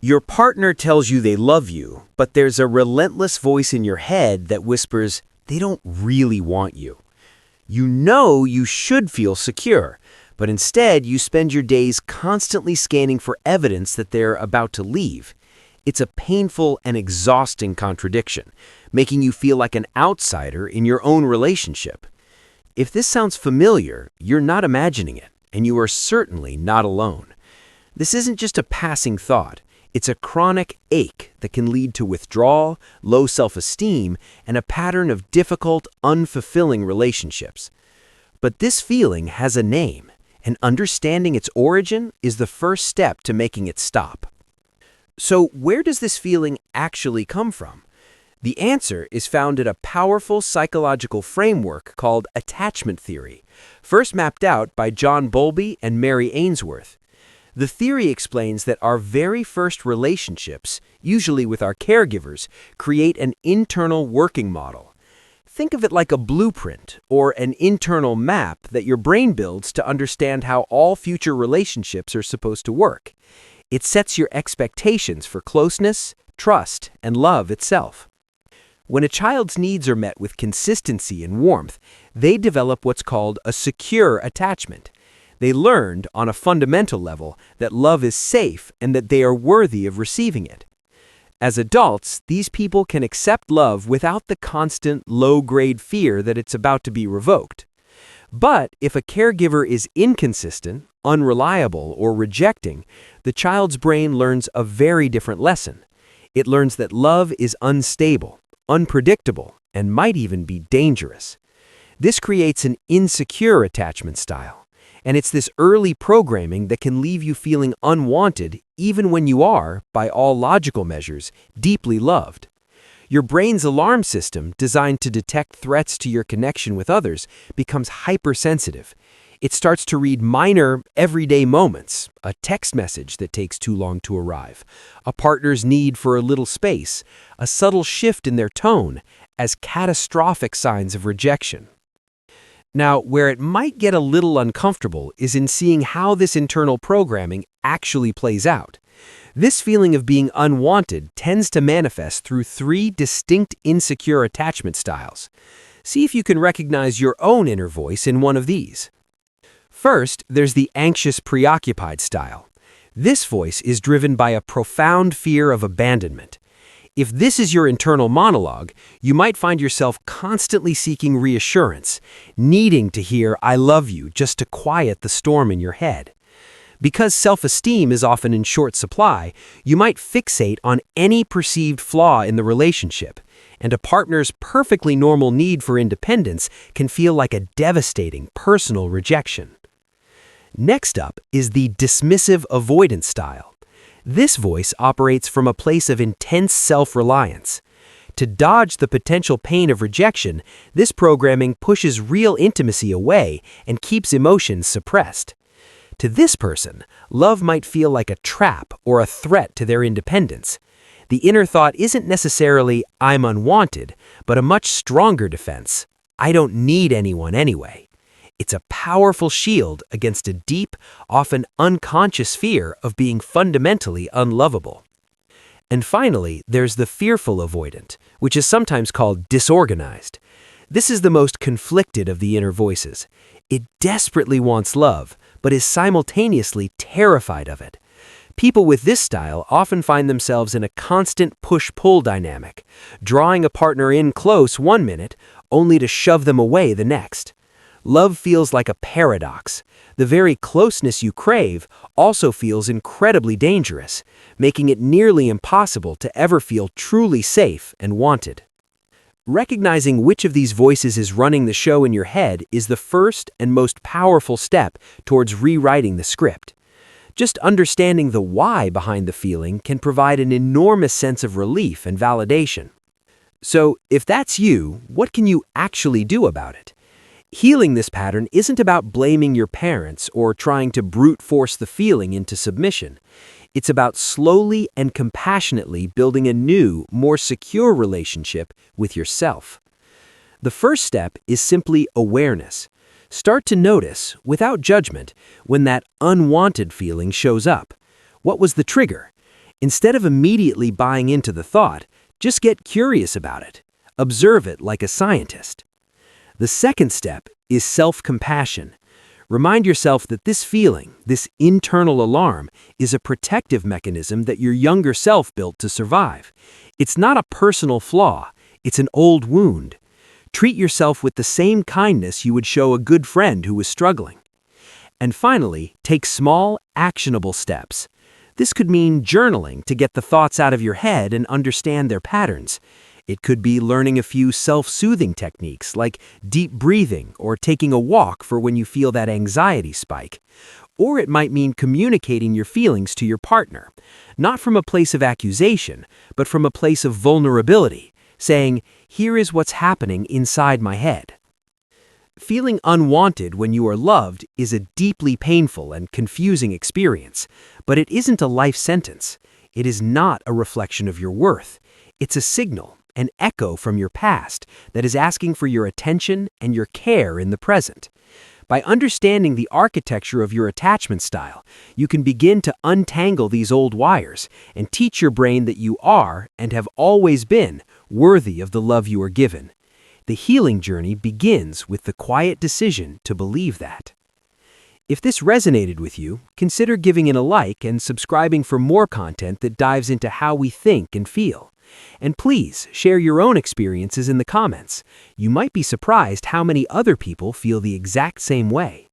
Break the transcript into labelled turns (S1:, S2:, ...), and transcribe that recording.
S1: Your partner tells you they love you, but there's a relentless voice in your head that whispers, they don't really want you. You know you should feel secure, but instead you spend your days constantly scanning for evidence that they're about to leave. It's a painful and exhausting contradiction, making you feel like an outsider in your own relationship. If this sounds familiar, you're not imagining it, and you are certainly not alone. This isn't just a passing thought. It's a chronic ache that can lead to withdrawal, low self-esteem, and a pattern of difficult, unfulfilling relationships. But this feeling has a name, and understanding its origin is the first step to making it stop. So where does this feeling actually come from? The answer is found in a powerful psychological framework called attachment theory, first mapped out by John Bowlby and Mary Ainsworth. The theory explains that our very first relationships, usually with our caregivers, create an internal working model. Think of it like a blueprint or an internal map that your brain builds to understand how all future relationships are supposed to work. It sets your expectations for closeness, trust, and love itself. When a child's needs are met with consistency and warmth, they develop what's called a secure attachment. They learned, on a fundamental level, that love is safe and that they are worthy of receiving it. As adults, these people can accept love without the constant, low-grade fear that it's about to be revoked. But if a caregiver is inconsistent, unreliable, or rejecting, the child's brain learns a very different lesson. It learns that love is unstable, unpredictable, and might even be dangerous. This creates an insecure attachment style. And it's this early programming that can leave you feeling unwanted even when you are, by all logical measures, deeply loved. Your brain's alarm system, designed to detect threats to your connection with others, becomes hypersensitive. It starts to read minor, everyday moments, a text message that takes too long to arrive, a partner's need for a little space, a subtle shift in their tone, as catastrophic signs of rejection. Now, where it might get a little uncomfortable is in seeing how this internal programming actually plays out. This feeling of being unwanted tends to manifest through three distinct insecure attachment styles. See if you can recognize your own inner voice in one of these. First, there's the anxious preoccupied style. This voice is driven by a profound fear of abandonment. If this is your internal monologue, you might find yourself constantly seeking reassurance, needing to hear "I love you" just to quiet the storm in your head. Because self-esteem is often in short supply, you might fixate on any perceived flaw in the relationship, and a partner's perfectly normal need for independence can feel like a devastating personal rejection. Next up is the dismissive avoidance style. This voice operates from a place of intense self-reliance. To dodge the potential pain of rejection, this programming pushes real intimacy away and keeps emotions suppressed. To this person, love might feel like a trap or a threat to their independence. The inner thought isn't necessarily "I'm unwanted," but a much stronger defense: "I don't need anyone anyway." It's a powerful shield against a deep, often unconscious fear of being fundamentally unlovable. And finally, there's the fearful avoidant, which is sometimes called disorganized. This is the most conflicted of the inner voices. It desperately wants love, but is simultaneously terrified of it. People with this style often find themselves in a constant push-pull dynamic, drawing a partner in close one minute, only to shove them away the next. Love feels like a paradox. The very closeness you crave also feels incredibly dangerous, making it nearly impossible to ever feel truly safe and wanted. Recognizing which of these voices is running the show in your head is the first and most powerful step towards rewriting the script. Just understanding the why behind the feeling can provide an enormous sense of relief and validation. So, if that's you, what can you actually do about it? Healing this pattern isn't about blaming your parents or trying to brute force the feeling into submission. It's about slowly and compassionately building a new, more secure relationship with yourself. The first step is simply awareness. Start to notice, without judgment, when that unwanted feeling shows up. What was the trigger? Instead of immediately buying into the thought, just get curious about it. Observe it like a scientist. The second step is self-compassion. Remind yourself that this feeling, this internal alarm, is a protective mechanism that your younger self built to survive. It's not a personal flaw, it's an old wound. Treat yourself with the same kindness you would show a good friend who is struggling. And finally, take small, actionable steps. This could mean journaling to get the thoughts out of your head and understand their patterns. It could be learning a few self-soothing techniques like deep breathing or taking a walk for when you feel that anxiety spike. Or it might mean communicating your feelings to your partner, not from a place of accusation, but from a place of vulnerability, saying, "Here is what's happening inside my head." Feeling unwanted when you are loved is a deeply painful and confusing experience, but it isn't a life sentence. It is not a reflection of your worth. It's a signal, an echo from your past that is asking for your attention and your care in the present. By understanding the architecture of your attachment style, you can begin to untangle these old wires and teach your brain that you are, and have always been, worthy of the love you are given. The healing journey begins with the quiet decision to believe that. If this resonated with you, consider giving it a like and subscribing for more content that dives into how we think and feel. And please share your own experiences in the comments. You might be surprised how many other people feel the exact same way.